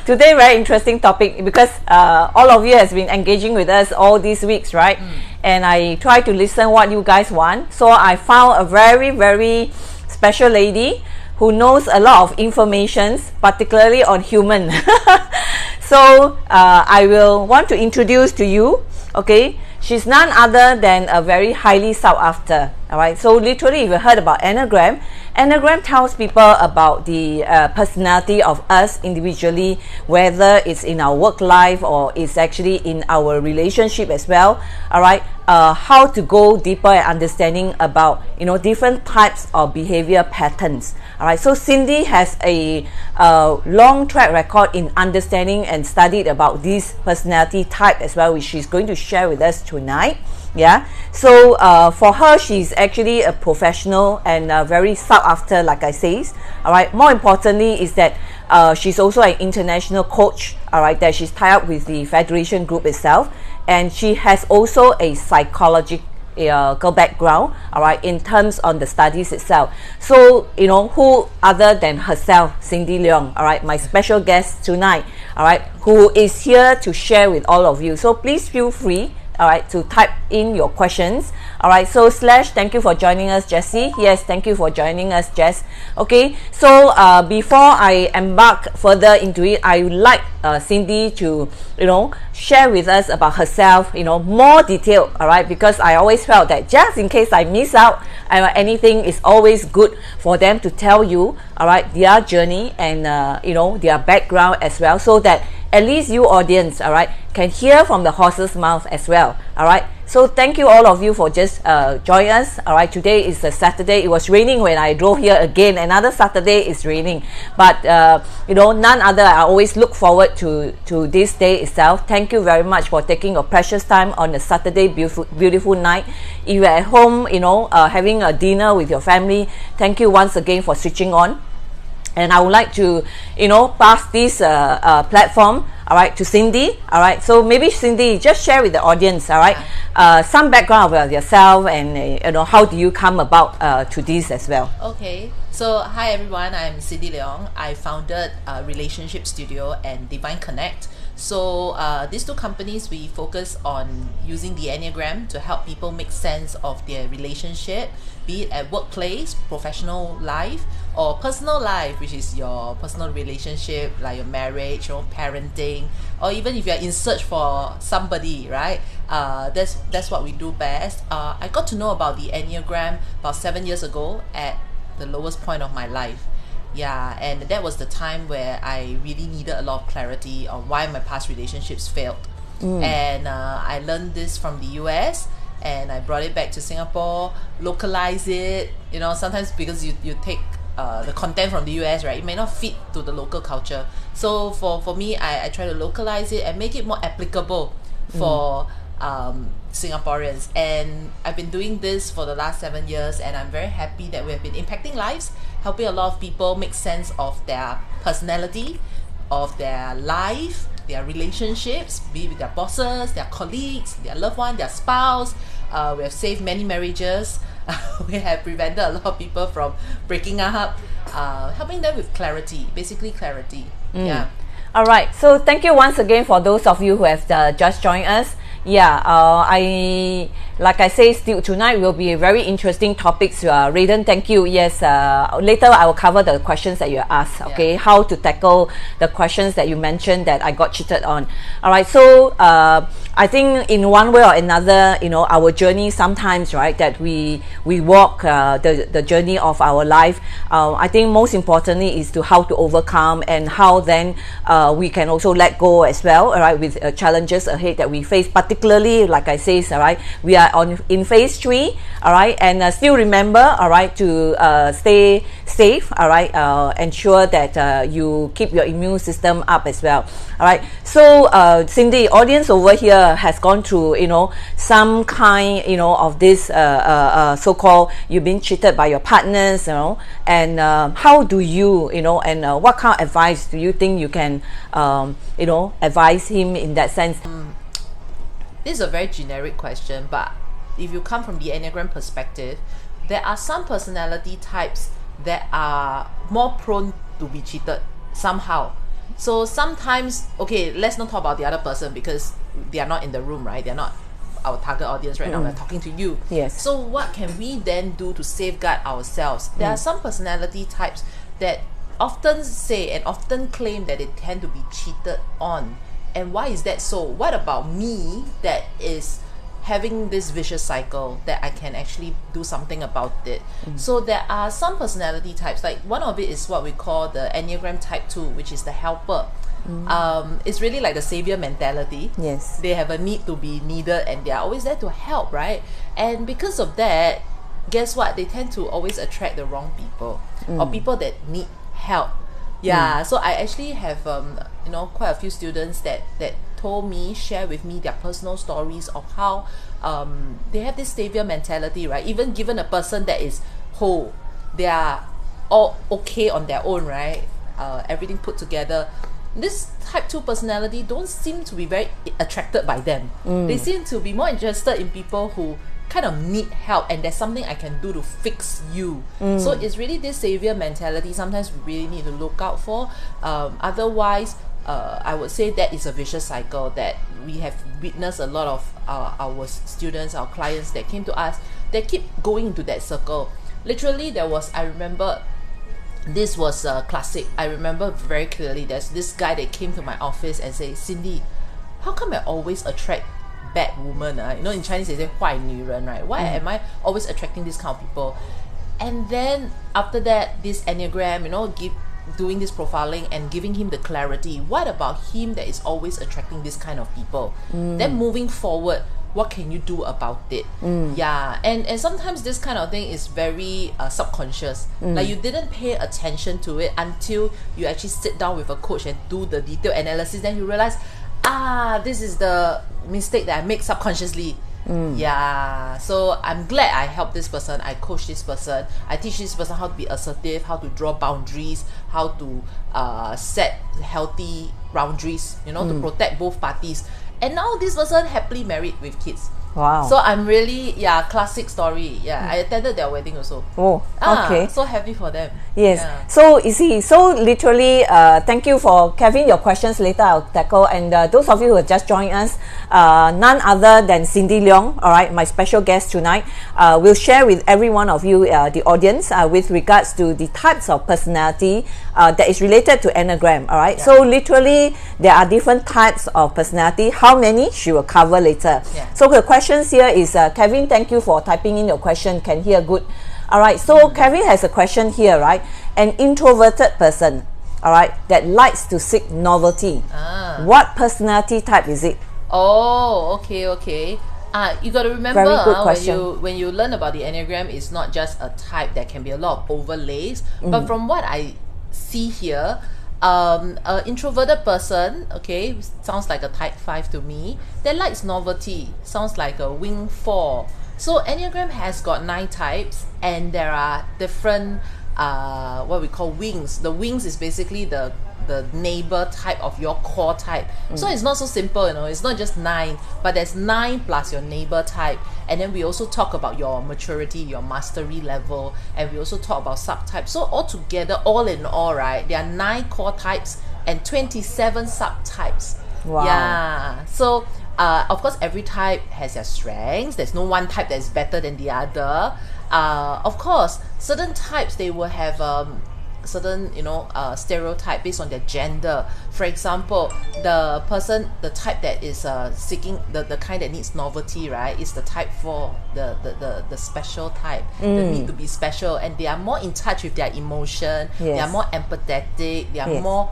Today, very interesting topic because all of you has been engaging with us all these weeks, right? And I try to listen what you guys want. So I found a very, very special lady who knows a lot of information, particularly on human. So I will want to introduce to you, okay? She's none other than a very highly sought after, all right? So literally, if you heard about Enneagram, Enneagram tells people about the personality of us individually, whether it's in our work life or it's actually in our relationship as well, all right? How to go deeper at understanding about, different types of behavior patterns, all right? So Cindy has a long track record in understanding and studied about this personality type as well, which she's going to share with us tonight. Yeah, so for her, she's actually a professional and very sought after, like I say. All right, more importantly is that she's also an international coach, all right, that she's tied up with the Federation Group itself, and she has also a psychological background, all right, in terms on the studies itself. So, who other than herself, Cindy Leong, all right, my special guest tonight, all right, who is here to share with all of you. So please feel free, all right, to type in your questions. All right, so thank you for joining us, Jessie. Yes, thank you for joining us, Jess. Okay, so before I embark further into it, I would like Cindy to share with us about herself, more detail. All right, because I always felt that just in case I miss out anything, it's always good for them to tell you, all right, their journey and their background as well, so that at least you audience, all right, can hear from the horse's mouth as well. All right, so thank you all of you for just joining us. All right, today is a Saturday. It was raining when I drove here again. Another Saturday is raining, but none other. I always look forward to this day itself. Thank you very much for taking your precious time on a Saturday, beautiful night. If you're at home, having a dinner with your family, thank you once again for switching on. And I would like to, pass this platform, all right, to Cindy, all right. So maybe Cindy, just share with the audience, all right, some background about yourself and how do you come about to this as well. Okay. So hi everyone, I'm Cindy Leong. I founded Relationship Studio and Divine Connect. So these two companies, we focus on using the Enneagram to help people make sense of their relationship, be it at workplace, professional life, or personal life, which is your personal relationship, like your marriage, your parenting, or even if you're in search for somebody, right? That's what we do best. I got to know about the Enneagram about 7 years ago at the lowest point of my life. Yeah, and that was the time where I really needed a lot of clarity on why my past relationships failed. And I learned this from the US, and I brought it back to Singapore, localize it. Sometimes because you take the content from the US, right, it may not fit to the local culture. So for me, I try to localize it and make it more applicable for Singaporeans. And I've been doing this for the last 7 years, and I'm very happy that we have been impacting lives, helping a lot of people make sense of their personality, of their life, their relationships, be it with their bosses, their colleagues, their loved one, their spouse. We have saved many marriages. We have prevented a lot of people from breaking up, helping them with clarity, basically clarity. Yeah. All right, so thank you once again for those of you who have just joined us. Yeah, like I say, still tonight will be a very interesting topics. Raiden, thank you. Yes, later I will cover the questions that you asked. Okay, how to tackle the questions that you mentioned that I got cheated on. All right, so I think in one way or another, our journey sometimes, right, that we walk the journey of our life. I think most importantly is to how to overcome and how then we can also let go as well. All right, with challenges ahead that we face, particularly like I say, all right, we are in phase 3, all right, and still remember, all right, to stay safe, all right, ensure that you keep your immune system up as well. All right, so Cindy, audience over here has gone through some kind of this so-called you've been cheated by your partners, and how do you and what kind of advice do you think you can advise him in that sense? This is a very generic question, but if you come from the Enneagram perspective, there are some personality types that are more prone to be cheated somehow. So sometimes, okay, let's not talk about the other person because they are not in the room, right? They're not our target audience right now. We're talking to you. Yes. So what can we then do to safeguard ourselves? There are some personality types that often say and often claim that they tend to be cheated on. And why is that so? What about me that is having this vicious cycle that I can actually do something about it? So there are some personality types, like one of it is what we call the Enneagram Type 2, which is the helper. It's really like the savior mentality. Yes. They have a need to be needed and they are always there to help, right? And because of that, guess what? They tend to always attract the wrong people or people that need help. Yeah. So I actually have quite a few students that told me, share with me their personal stories of how they have this savior mentality, right? Even given a person that is whole, they are all okay on their own, right? Everything put together. This type 2 personality don't seem to be very attracted by them. They seem to be more interested in people who kind of need help and there's something I can do to fix you. So it's really this savior mentality sometimes we really need to look out for. Otherwise, I would say that is a vicious cycle that we have witnessed a lot of our students, our clients that came to us, they keep going into that circle. Literally, I remember this was classic. I remember very clearly there's this guy that came to my office and said, Cindy, how come I always attract bad women? In Chinese they say 坏女人, right? Why am I always attracting this kind of people? And then after that, this Enneagram, doing this profiling and giving him the clarity. What about him that is always attracting this kind of people? Then moving forward, what can you do about it? Yeah, and sometimes this kind of thing is very subconscious. Like you didn't pay attention to it until you actually sit down with a coach and do the detailed analysis. Then you realize, this is the mistake that I make subconsciously. Yeah, so I'm glad I helped this person, I coach this person, I teach this person how to be assertive, how to draw boundaries, how to set healthy boundaries, to protect both parties. And now this person happily married with kids. Wow. So I'm really, classic story. Yeah, I attended their wedding also. Oh, okay. So happy for them. Yes. Yeah. So you see, literally, thank you for Kevin. Your questions later I'll tackle. And those of you who have just joined us, none other than Cindy Leong, all right, my special guest tonight, will share with every one of you, the audience, with regards to the types of personality that is related to Enneagram, all right? Yeah. So literally, there are different types of personality. How many? She will cover later. Yeah. So the questions here is, Kevin, thank you for typing in your question. Can hear good. All right, so Kevin has a question here, right? An introverted person, all right, that likes to seek novelty. What personality type is it? Oh, okay. You got to remember, when you learn about the Enneagram, it's not just a type. There can be a lot of overlays. But from what I see here, an introverted person, okay, sounds like a type 5 to me, that likes novelty, sounds like a wing 4. So Enneagram has got 9 types and there are different what we call wings. The wings is basically the neighbor type of your core type. So it's not so simple, it's not just 9, but there's 9 plus your neighbor type. And then we also talk about your maturity, your mastery level, and we also talk about subtypes. So altogether, all in all, right, there are 9 core types and 27 subtypes. Wow. Yeah. So of course, every type has their strengths. There's no one type that's better than the other. Of course, certain types, they will have certain stereotype based on their gender. For example, the type that is seeking the kind that needs novelty, right, is the type 4, the special type. They need to be special and they are more in touch with their emotion. Yes. They are more empathetic. They are more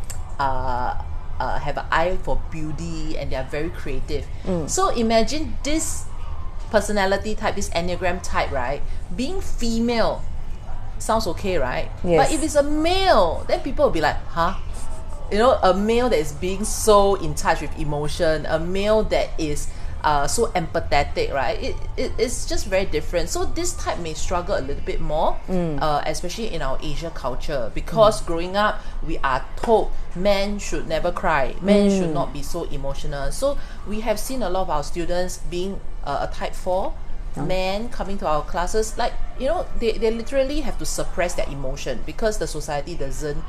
have an eye for beauty and they are very creative. So imagine this personality type, this Enneagram type, right, being female sounds okay, right? Yes. But if it's a male, then people will be like, huh? A male that is being so in touch with emotion, a male that is so empathetic, right? It's just very different. So this type may struggle a little bit more, especially in our Asia culture, because growing up we are told men should never cry, men should not be so emotional. So we have seen a lot of our students being a type 4 men coming to our classes, like, you know, they literally have to suppress their emotion because the society doesn't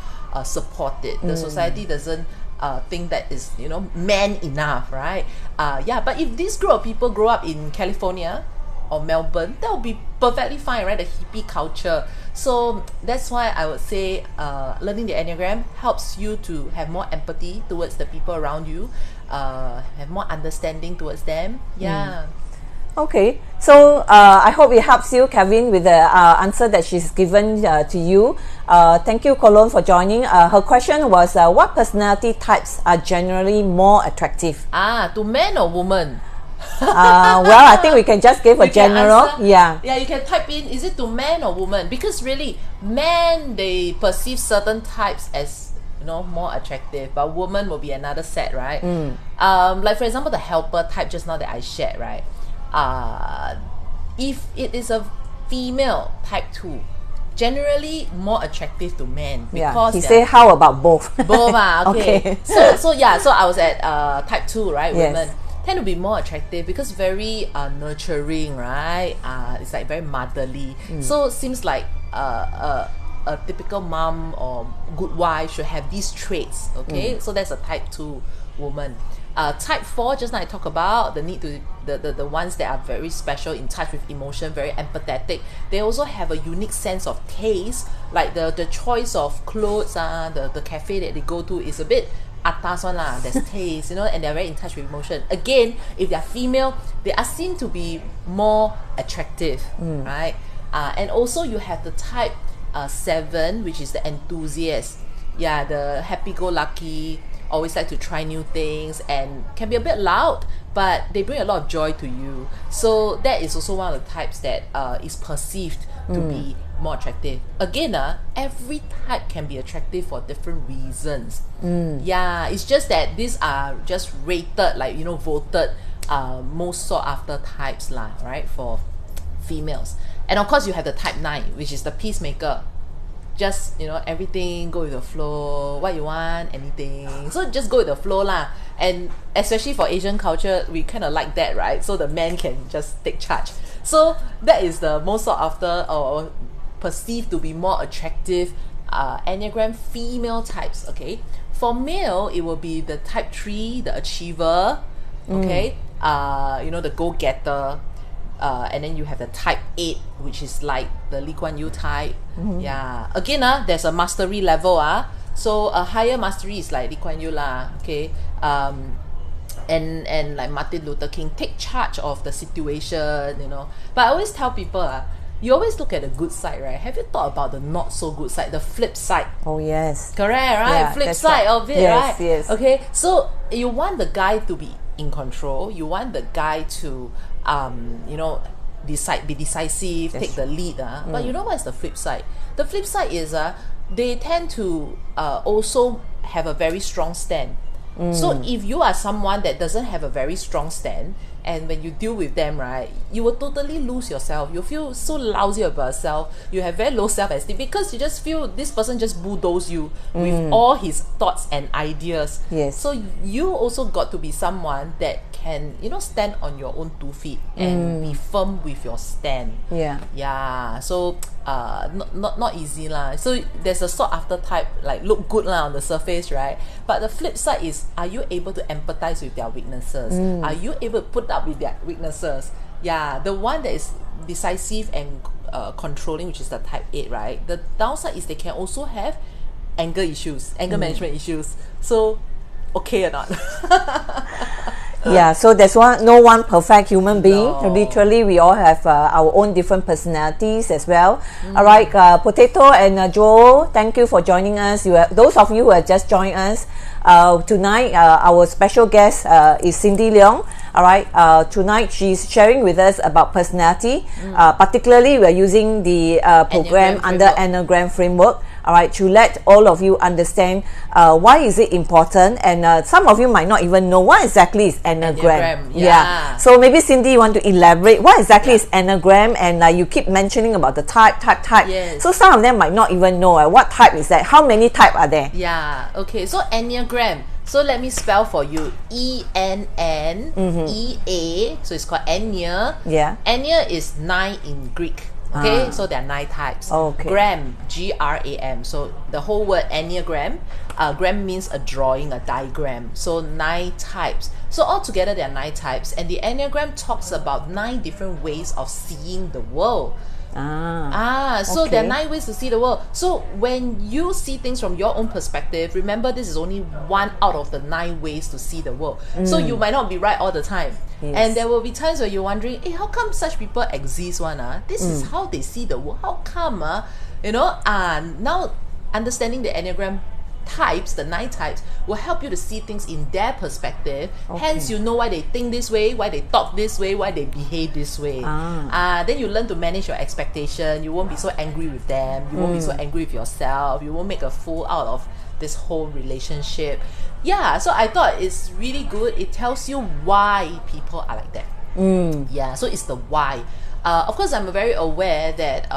support it. The society doesn't think that is, you know, man enough, right? But if this group of people grow up in California or Melbourne, that would be perfectly fine, right? The hippie culture. So that's why I would say learning the Enneagram helps you to have more empathy towards the people around you, have more understanding towards them. Okay, so I hope it helps you, Kevin, with the answer that she's given to you. Thank you, Cologne, for joining. Her question was, what personality types are generally more attractive? To men or women? Well, I think we can just give a general. Yeah, you can type in, is it to men or women? Because really, men, they perceive certain types as, you know, more attractive, but woman will be another set, right? Like for example, the helper type just now that I shared, right? If it is a female type 2, generally more attractive to men, because he say how about both? Both okay. So I was at type 2, right? Yes. Women tend to be more attractive because very nurturing, right? It's like very motherly. So it seems like a typical mom or good wife should have these traits, okay? So that's a type 2 woman. Type 4, just now I talked about the need to the ones that are very special, in touch with emotion, very empathetic. They also have a unique sense of taste, like the choice of clothes, the cafe that they go to is a bit atas one lah. There's taste, you know, and they're very in touch with emotion. Again, if they're female, they are seen to be more attractive, right? And also you have the type 7, which is the enthusiast. Yeah, the happy-go-lucky, always like to try new things, and can be a bit loud, but they bring a lot of joy to you. So that is also one of the types that is perceived to be more attractive. Again, every type can be attractive for different reasons. Yeah, it's just that these are just rated, like, you know, voted most sought after types lah, right, for females. And of course you have the type 9, which is the peacemaker. Just, you know, everything go with the flow, what you want, anything, so just go with the flow lah. And especially for Asian culture, we kind of like that, right? So the man can just take charge. So that is the most sought after or perceived to be more attractive Enneagram female types. Okay, for male it will be the type 3, the achiever, okay, you know, the go-getter. And then you have the type 8, which is like the Lee Kuan Yew type. Yeah, again, there's a mastery level. So a higher mastery is like Lee Kuan Yew lah. Okay, and like Martin Luther King, take charge of the situation, you know. But I always tell people, you always look at the good side, right? Have you thought about the not so good side, the flip side? Oh yes. Correct, right? Yeah, flip side of it, right? Yes. Okay, so you want the guy to be in control. You want the guy to you know, be decisive, take the lead. But you know what's the flip side? The flip side is they tend to also have a very strong stand. So if you are someone that doesn't have a very strong stand, and when you deal with them, right, you will totally lose yourself. You feel so lousy about yourself. You have very low self-esteem because you just feel this person just bulldoze you with all his thoughts and ideas. Yes. So you also got to be someone that can, you know, stand on your own 2 feet and be firm with your stand. Yeah. So not easy lah. So there's a sought after type, like look good lah on the surface, right? But the flip side is, are you able to empathize with their weaknesses? Are you able to put up with their weaknesses? Yeah, the one that is decisive and controlling, which is the type 8, right? The downside is they can also have anger issues, anger management issues. So okay or not? Yeah, so there's no one perfect human being. Literally, we all have our own different personalities as well. All right, Potato and Joel, thank you for joining us. Those of you who have just joined us tonight, our special guest is Cindy Leong. All right, tonight she's sharing with us about personality. Particularly, we're using the program under Enneagram framework. All right, to let all of you understand why is it important, and some of you might not even know what exactly is Enneagram. Yeah. So maybe Cindy, you want to elaborate what exactly is Enneagram, and you keep mentioning about the type. Yes. So some of them might not even know what type is that. How many type are there? Yeah. Okay. So Enneagram, So let me spell for you. E-N-N-E-A. So it's called Ennea. Yeah. Ennea is 9 in Greek. Okay, so there are 9 types. Okay. Gram, G-R-A-M. So the whole word Enneagram, gram means a drawing, a diagram. So 9 types. So altogether there are 9 types, and the Enneagram talks about 9 different ways of seeing the world. So there are 9 ways to see the world. So when you see things from your own perspective, remember this is only one out of the 9 ways to see the world. So you might not be right all the time. Yes. And there will be times where you're wondering, hey, how come such people exist This is how they see the world. How come now understanding the Enneagram types, the 9 types, will help you to see things in their perspective. Hence you know why they think this way, why they talk this way, why they behave this way. Then you learn to manage your expectation. You won't be so angry with them, you won't be so angry with yourself, you won't make a fool out of this whole relationship. So I thought it's really good. It tells you why people are like that. So it's the why. Of course, I'm very aware that,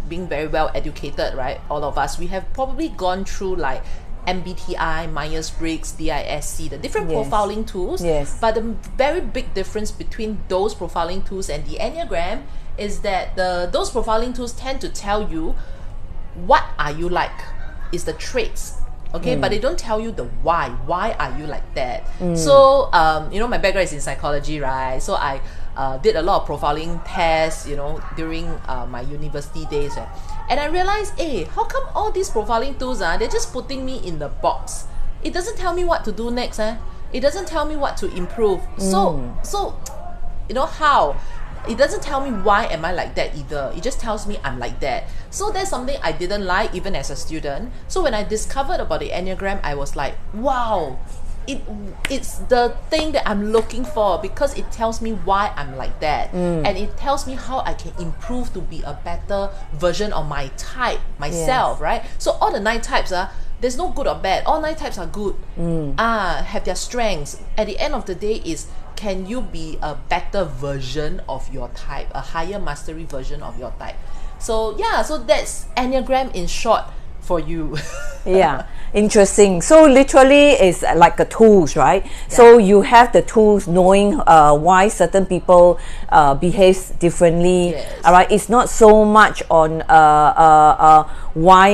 being very well educated, right? All of us, we have probably gone through like MBTI, Myers-Briggs, DISC, the different profiling tools. Yes. But the very big difference between those profiling tools and the Enneagram is that those profiling tools tend to tell you what are you like, is the traits. Okay, but they don't tell you the why. Why are you like that? So, my background is in psychology, right? So I did a lot of profiling tests, during my university days. And I realized, how come all these profiling tools, they're just putting me in the box. It doesn't tell me what to do next. It doesn't tell me what to improve. So, how? It doesn't tell me why am I like that either. It just tells me I'm like that. So that's something I didn't like even as a student. So when I discovered about the Enneagram, I was like, wow, it's the thing that I'm looking for, because it tells me why I'm like that. And it tells me how I can improve to be a better version of my type, myself, right? So all the 9 types there's no good or bad. All 9 types are good. Have their strengths. At the end of the day is, can you be a better version of your type, a higher mastery version of your type? So so that's Enneagram in short for you. Interesting. So literally it's like a tools, right? So you have the tools knowing why certain people behave differently. All right, it's not so much on why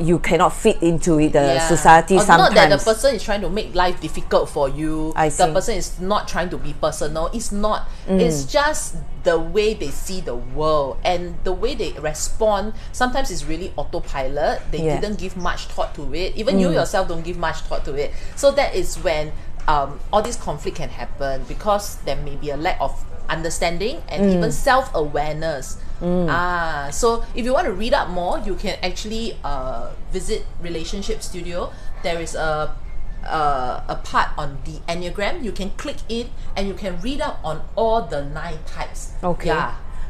you cannot fit into the society. Sometimes not that the person is trying to make life difficult for you. The person is not trying to be personal. It's not. It's just the way they see the world and the way they respond. Sometimes it's really autopilot. They didn't give much thought to it. Even you yourself don't give much thought to it. So that is when all this conflict can happen, because there may be a lack of understanding and even self-awareness. So if you want to read up more, you can actually visit Relationship Studio. There is a part on the Enneagram. You can click it and you can read up on all the 9 types.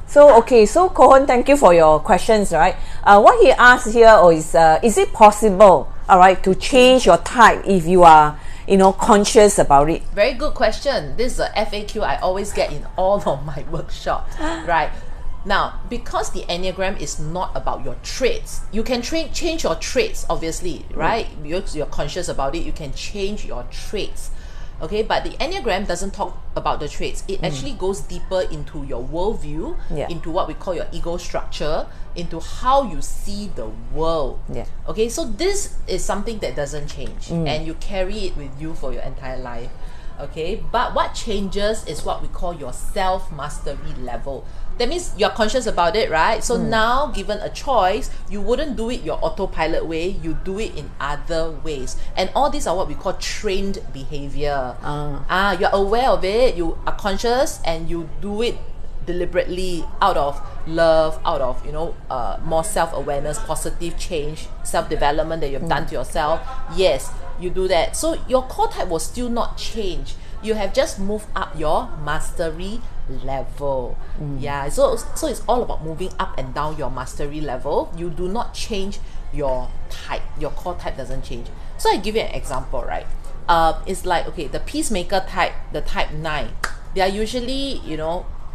So Kohan, thank you for your questions, right? What he asked here is it possible, all right, to change your type if you are conscious about it? Very good question. This is a FAQ I always get in all of my workshops, right? Now, because the Enneagram is not about your traits, you can change your traits, obviously, right? You're conscious about it, you can change your traits. Okay, but the Enneagram doesn't talk about the traits. It actually goes deeper into your worldview, into what we call your ego structure, into how you see the world. Okay, so this is something that doesn't change, and you carry it with you for your entire life. Okay, but what changes is what we call your self-mastery level. That means you're conscious about it, right? So now, given a choice, you wouldn't do it your autopilot way, you do it in other ways. And all these are what we call trained behavior. You're aware of it, you are conscious, and you do it deliberately out of love, out of more self-awareness, positive change, self-development that you've done to yourself. Yes, you do that. So your core type will still not change. You have just moved up your mastery level. So it's all about moving up and down your mastery level. You do not change your type. Your core type doesn't change. So I give you an example, right? It's like, okay, the peacemaker type, the type 9, they are usually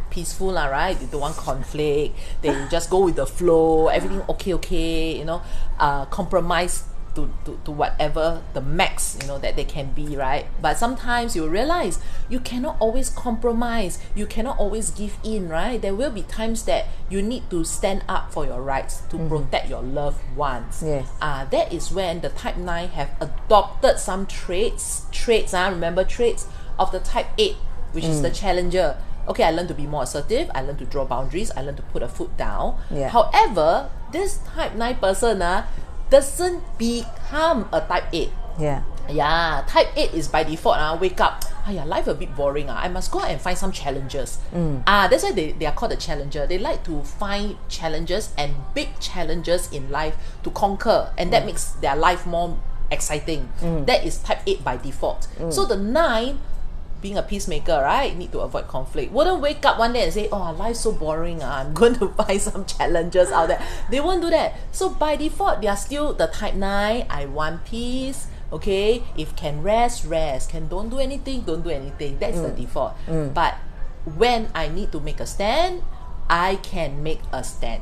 peaceful, right? They don't want conflict, they just go with the flow, everything okay, compromise to whatever the max, you know, that they can be, right? But sometimes you realize you cannot always compromise, you cannot always give in, right? There will be times that you need to stand up for your rights to protect your loved ones. Yes. That is when the type 9 have adopted some traits, remember traits of the type 8, which is the challenger. Okay, I learned to be more assertive, I learned to draw boundaries, I learned to put a foot down. Yeah. However, this type 9 person doesn't become a type 8. Yeah. Yeah, type 8 is by default, wake up, life a bit boring, I must go out and find some challenges. That's why they are called a challenger. They like to find challenges and big challenges in life to conquer, and that makes their life more exciting. That is type 8 by default. So the 9, being a peacemaker, right, need to avoid conflict, wouldn't wake up one day and say, oh, life's so boring, I'm going to find some challenges out there. They won't do that. So by default, they are still the type 9. I want peace. Okay, if can rest, can don't do anything, that's the default. But when I need to make a stand, I can make a stand.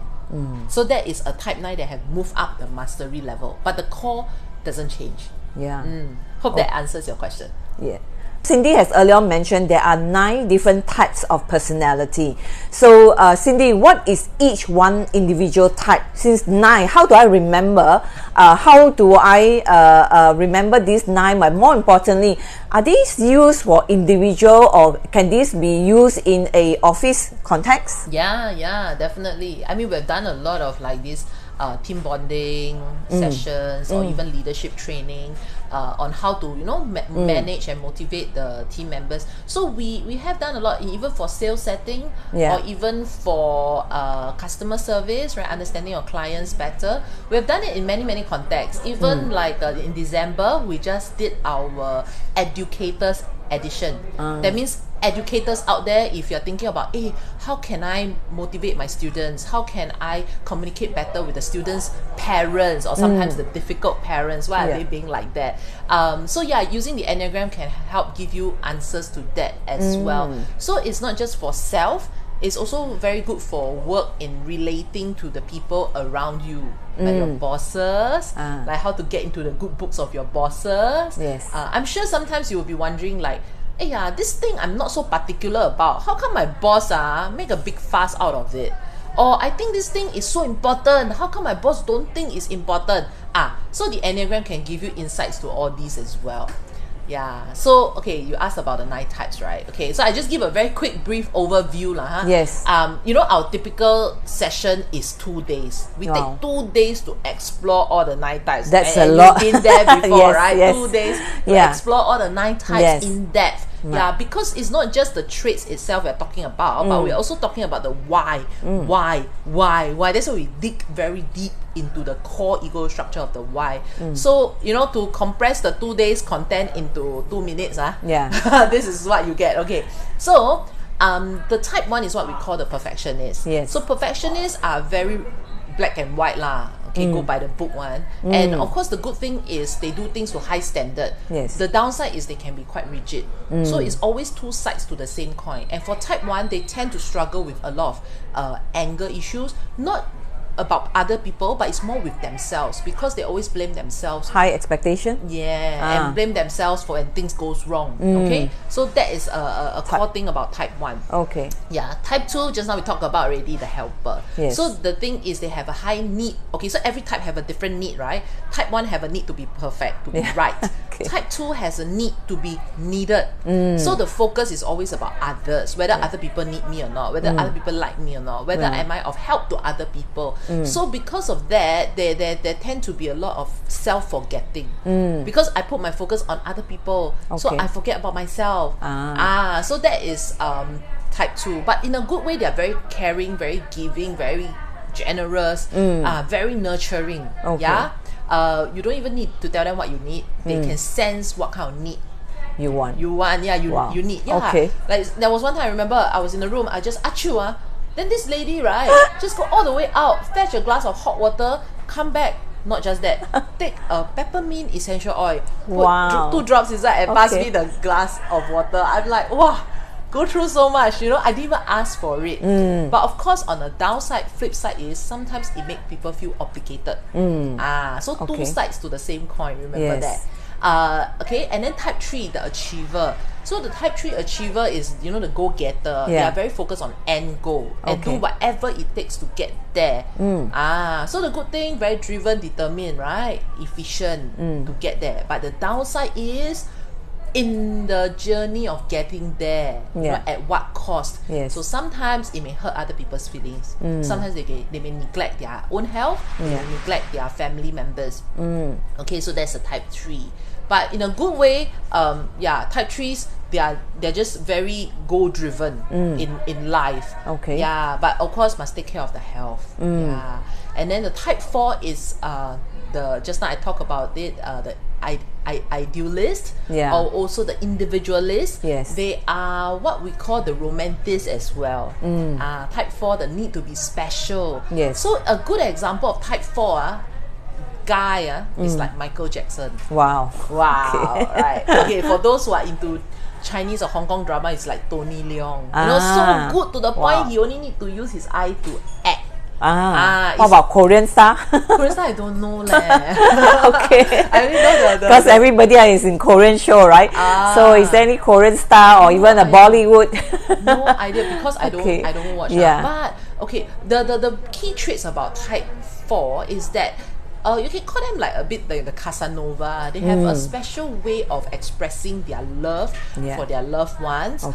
So that is a type 9 that have moved up the mastery level, but the core doesn't change. Yeah. Hope that answers your question. Yeah. Cindy has earlier mentioned there are 9 different types of personality. So, Cindy, what is each one individual type? Since 9, how do I remember? How do I remember these 9? But more importantly, are these used for individual, or can these be used in a office context? Yeah, definitely. I mean, we've done a lot of like this team bonding sessions, or even leadership training on how to manage and motivate the team members. So we have done a lot, even for sales setting, or even for customer service, right, understanding your clients better. We have done it in many contexts. Even like in December, we just did our educators edition. That means educators out there, if you're thinking about, hey, how can I motivate my students? How can I communicate better with the students' parents, or sometimes the difficult parents? Why are they being like that? So using the Enneagram can help give you answers to that as well. So it's not just for self, it's also very good for work in relating to the people around you, like your bosses, like how to get into the good books of your bosses. Yes. I'm sure sometimes you will be wondering like, hey, this thing I'm not so particular about. How come my boss make a big fuss out of it? Or I think this thing is so important. How come my boss don't think it's important? So the Enneagram can give you insights to all these as well. Yeah. So, okay, you asked about the 9 types, right? Okay, so I just give a very quick brief overview. Yes. Our typical session is 2 days. We take 2 days to explore all the 9 types. That's a lot. You've been there before, Yes, right? yes. 2 days to explore all the 9 types in depth. Right. Yeah, because it's not just the traits itself we're talking about, but we're also talking about the why. Why. That's why we dig very deep into the core ego structure of the why. So, to compress the 2 days content into 2 minutes, this is what you get. Okay. So, the type 1 is what we call the perfectionist. Yes. So perfectionists are very black and white go by the book one. And of course the good thing is they do things to high standard. Yes. The downside is they can be quite rigid. So it's always 2 sides to the same coin. And for type 1, they tend to struggle with a lot of anger issues, not about other people, but it's more with themselves, because they always blame themselves. High expectation? And blame themselves for when things goes wrong. Okay, so that is a core thing about type 1. Okay. Yeah, type 2, just now we talked about already, the helper. Yes. So the thing is they have a high need. Okay, so every type have a different need, right? Type 1 have a need to be perfect, to be right. Okay. Type 2 has a need to be needed. So the focus is always about others, whether other people need me or not, whether other people like me or not, whether am I of help to other people. So because of that, there tend to be a lot of self-forgetting. Because I put my focus on other people, so I forget about myself. So that is type 2. But in a good way, they are very caring, very giving, very generous, very nurturing. Okay. You don't even need to tell them what you need. They can sense what kind of need you want. You need. Okay. Like there was one time I remember I was in the room, I just achoo. Then this lady, right, just go all the way out, fetch a glass of hot water, come back. Not just that, take a peppermint essential oil, put 2 drops inside and pass me the glass of water. I'm like, wow, go through so much, you know, I didn't even ask for it. But of course, on the downside, flip side is sometimes it makes people feel obligated. So two sides to the same coin, remember that. Okay, and then type 3, the achiever. So the type 3 achiever is, you know, the go-getter. They are very focused on end goal and do whatever it takes to get there. So the good thing, very driven, determined, right? Efficient to get there. But the downside is in the journey of getting there, you know, at what cost. So sometimes it may hurt other people's feelings. Sometimes they may neglect their own health, they may neglect their family members. Okay, so that's a type 3. But in a good way, type 3s, they're just very goal driven in life. But of course must take care of the health. And then the type 4 is the just now I talked about it, the idealist, or also the individualist. They are what we call the romantics as well. Type 4, the need to be special. So a good example of type 4 guy is like Michael Jackson. Wow. Right. Okay, for those who are into Chinese or Hong Kong drama, it's like Tony Leong. You know, so good to the point he only need to use his eye to act. What about Korean star? Korean star, I don't know leh. Okay. I only know because everybody is in Korean show, right? So is there any Korean star or even a Bollywood? No idea, because I don't watch. But okay, the key traits about type 4 is that you can call them like a bit like the Casanova. They have a special way of expressing their love for their loved ones.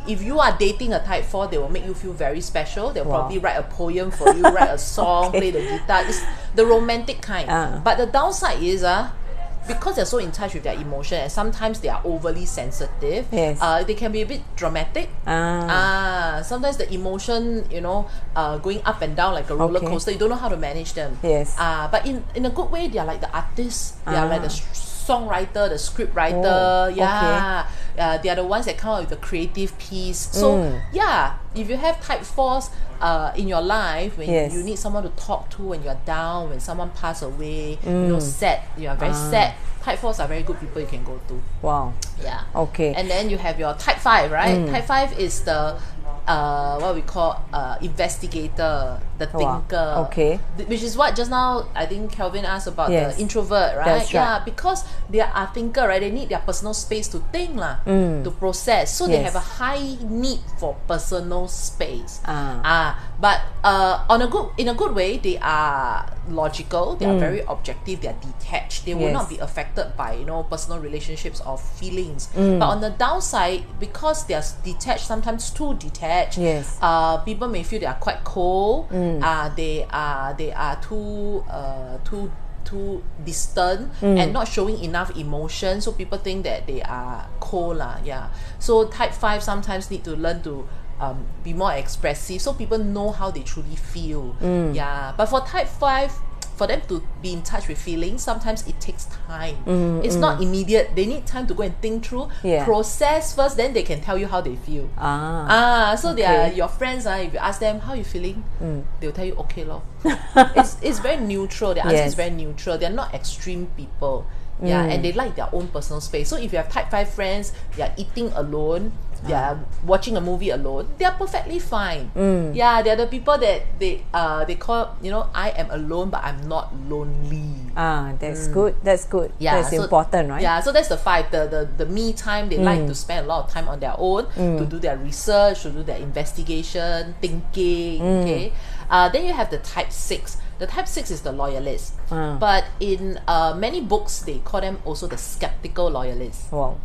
If you are dating a type 4, they will make you feel very special. They'll probably write a poem for you, write a song, play the guitar. It's the romantic kind. But the downside is because they're so in touch with their emotion, and sometimes they are overly sensitive, they can be a bit dramatic. Sometimes the emotion, you know, going up and down like a roller coaster, you don't know how to manage them. But in a good way, they are like the artists. They are like the songwriter, the script writer. They are the ones that come up with the creative piece. So if you have type 4s in your life, when you need someone to talk to when you're down, when someone passed away, you know, sad, you are very sad, type 4s are very good people you can go to. And then you have your type 5, right? Type 5 is the what we call investigator, the thinker. Which is what just now I think Kelvin asked about the introvert, right? Because they are thinker, right? They need their personal space to think to process. So they have a high need for personal space. But in a good way, they are logical, they are very objective, they are detached. They will not be affected by, you know, personal relationships or feelings. But on the downside, because they are detached, sometimes too detached, people may feel they are quite cold. They are too distant and not showing enough emotion, so people think that they are cold So type 5 sometimes need to learn to be more expressive, so people know how they truly feel. But for type 5, for them to be in touch with feelings, sometimes it takes time. It's not immediate. They need time to go and think through, process first, then they can tell you how they feel. So they are your friends. If you ask them how you feeling, they'll tell you okay lor. It's very neutral. Their answer is very neutral. They're not extreme people. And they like their own personal space. So if you have type 5 friends, they are eating alone, they are watching a movie alone, they are perfectly fine. They are the people that they call, you know, I am alone but I'm not lonely. That's good. That's so, important, right? So that's the 5, the me time. They like to spend a lot of time on their own to do their research, to do their investigation, thinking. Then you have the type 6. The type 6 is the loyalist. But in many books, they call them also the skeptical loyalists. So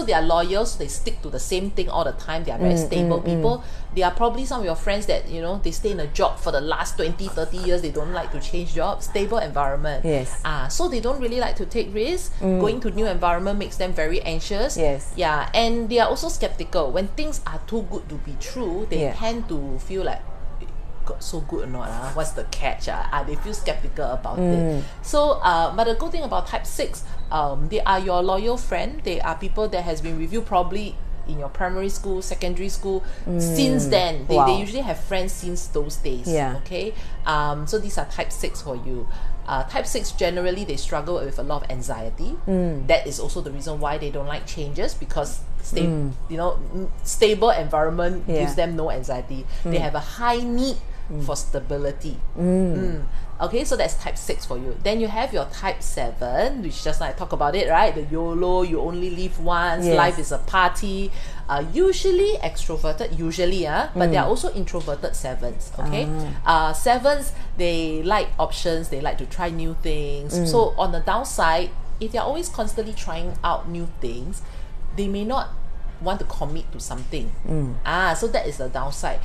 they are loyal, so they stick to the same thing all the time. They are very stable people. They are probably some of your friends that, you know, they stay in a job for the last 20, 30 years. They don't like to change jobs. Stable environment. So they don't really like to take risks. Going to new environment makes them very anxious. And they are also skeptical. When things are too good to be true, they tend to feel like, so good or not, what's the catch? They feel skeptical about it. So but the good thing about type 6, they are your loyal friend. They are people that has been with you probably in your primary school, secondary school. Since then, they usually have friends since those days. So these are type 6 for you. Type 6, generally they struggle with a lot of anxiety. That is also the reason why they don't like changes, because stable environment gives them no anxiety. They have a high need for stability. Okay, so that's type 6 for you. Then you have your type 7, which just like I talk about it, right? The YOLO, you only live once, life is a party. Usually extroverted, but there are also introverted 7s, okay? 7s, they like options, they like to try new things. So on the downside, if they're always constantly trying out new things, they may not want to commit to something. So that is the downside.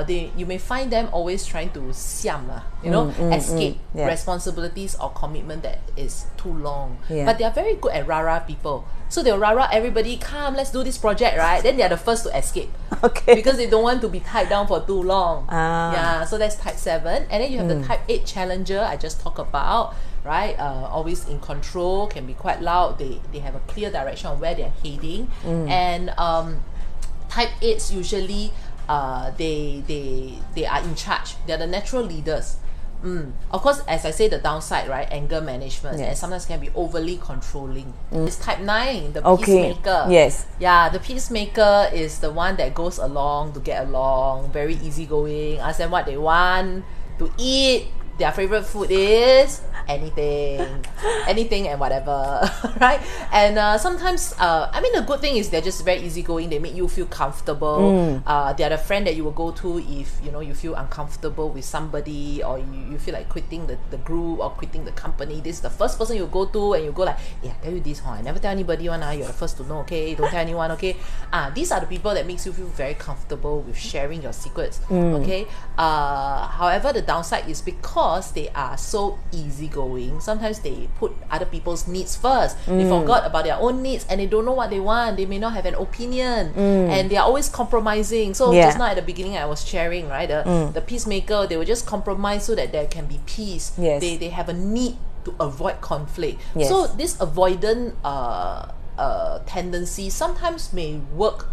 You may find them always trying to escape responsibilities or commitment that is too long. But they are very good at rah-rah people. So they'll rah-rah everybody, come, let's do this project, right? Then they are the first to escape. Because they don't want to be tied down for too long. So that's type 7. And then you have the type 8 challenger I just talked about, right? Always in control, can be quite loud. They have a clear direction on where they're heading. And type 8s usually they are in charge. They're the natural leaders. Of course, as I say, the downside, right? Anger management, and sometimes can be overly controlling. It's type 9, the peacemaker. The peacemaker is the one that goes along to get along, very easygoing, ask them what they want to eat. Their favorite food is anything and whatever, right? And sometimes, the good thing is they're just very easygoing. They make you feel comfortable. They're the friend that you will go to if you feel uncomfortable with somebody, or you feel like quitting the group or quitting the company. This is the first person you go to, and you go like, I tell you this, I never tell anybody one. You're the first to know, okay? Don't tell anyone, okay? These are the people that makes you feel very comfortable with sharing your secrets, okay? However, the downside is because they are so easygoing, sometimes they put other people's needs first. They forgot about their own needs, and they don't know what they want. They may not have an opinion, and they are always compromising. So just now at the beginning I was sharing, right, the peacemaker, they will just compromise so that there can be peace. They have a need to avoid conflict. So this avoidant tendency sometimes may work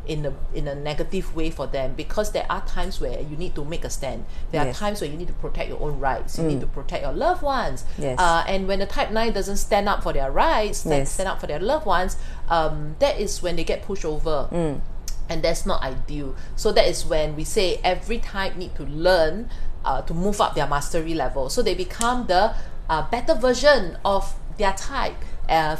in a negative way for them, because there are times where you need to make a stand. There are times where you need to protect your own rights. You need to protect your loved ones. And when the type 9 doesn't stand up for their rights, stand up for their loved ones, that is when they get pushed over. And that's not ideal. So that is when we say every type need to learn to move up their mastery level, so they become the better version of their type.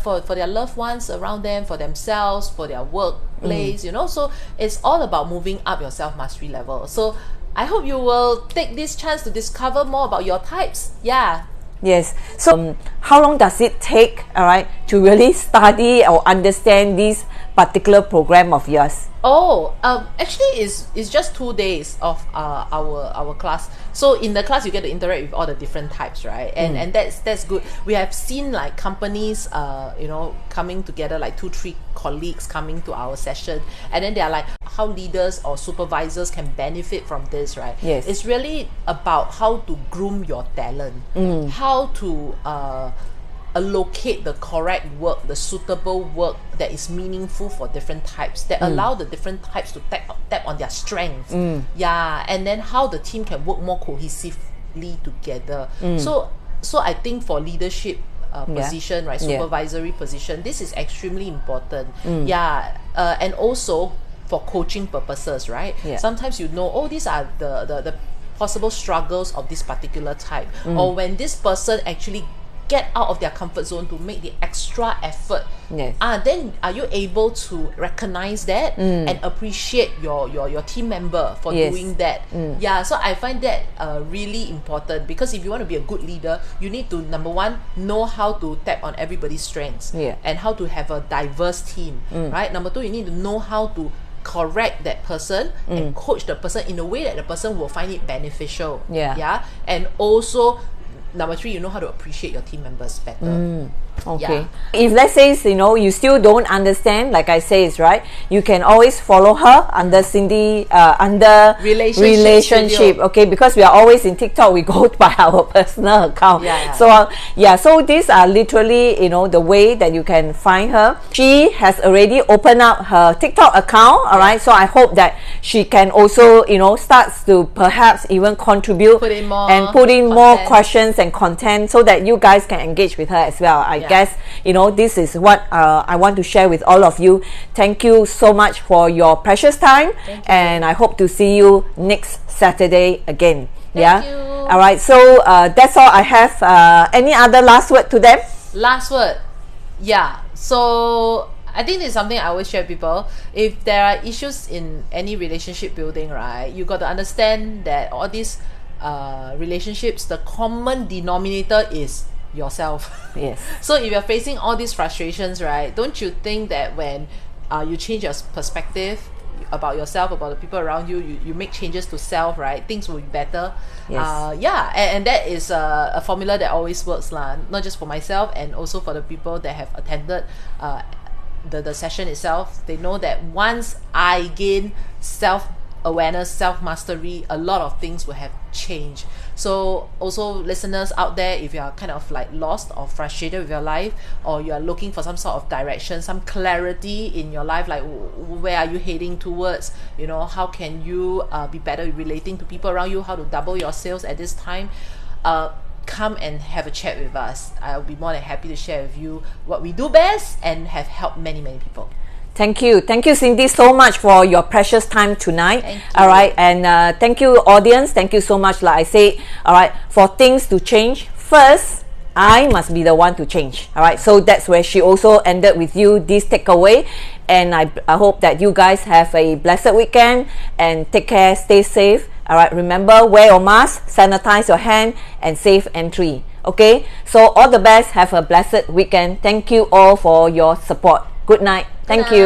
For their loved ones around them, for themselves, for their workplace, so it's all about moving up your self-mastery level. So I hope you will take this chance to discover more about your types. Yes. So how long does it take, to really study or understand this particular program of yours? Actually it's just 2 days of our class. So in the class you get to interact with all the different types, right? And that's good. We have seen like companies coming together, like 2-3 colleagues coming to our session, and then they are like how leaders or supervisors can benefit from this, right? It's really about how to groom your talent, how to allocate the correct work, the suitable work that is meaningful for different types, that allow the different types to tap on their strengths. And then how the team can work more cohesively together. So I think for leadership position, right, supervisory position, this is extremely important. And also for coaching purposes, right? Sometimes these are the possible struggles of this particular type, or when this person actually get out of their comfort zone to make the extra effort, then are you able to recognize that and appreciate your team member for doing that? So I find that really important, because if you want to be a good leader, you need to, number one, know how to tap on everybody's strengths and how to have a diverse team, right? Number two, you need to know how to correct that person and coach the person in a way that the person will find it beneficial. And also, number three, you know how to appreciate your team members better. If let's say you still don't understand, like I say, right, you can always follow her under Cindy under relationship. Okay, because we are always in TikTok, we go by our personal account. So these are literally the way that you can find her. She has already opened up her TikTok account. Alright, so I hope that she can also starts to perhaps even contribute, put in more questions and content, so that you guys can engage with her as well. I guess, you know, this is what I want to share with all of you. Thank you so much for your precious time, and I hope to see you next Saturday again. Thank you. All right, so that's all I have. Any other last word to them? Last word. Yeah. So I think it's something I always share with people. If there are issues in any relationship building, right, you got to understand that all these relationships, the common denominator is yourself. Yes. So if you're facing all these frustrations, right, don't you think that when you change your perspective about yourself, about the people around you, you make changes to self, right, things will be better. Yes. Yeah, and that is a formula that always works lah, not just for myself, and also for the people that have attended the session itself. They know that once I gain self-awareness, self-mastery, a lot of things will have changed. So also listeners out there, if you are kind of like lost or frustrated with your life, or you are looking for some sort of direction, some clarity in your life, like where are you heading towards, you know, how can you be better relating to people around you, how to double your sales at this time, come and have a chat with us. I'll be more than happy to share with you what we do best and have helped many people. Thank you, Cindy, so much for your precious time tonight. Thank you. All right, and thank you, audience. Thank you so much. Like I said, all right, for things to change, first I must be the one to change. All right, so that's where she also ended with you this takeaway, and I hope that you guys have a blessed weekend and take care, stay safe. All right, remember, wear your mask, sanitize your hand, and safe entry. Okay, so all the best. Have a blessed weekend. Thank you all for your support. Good night. Thank you.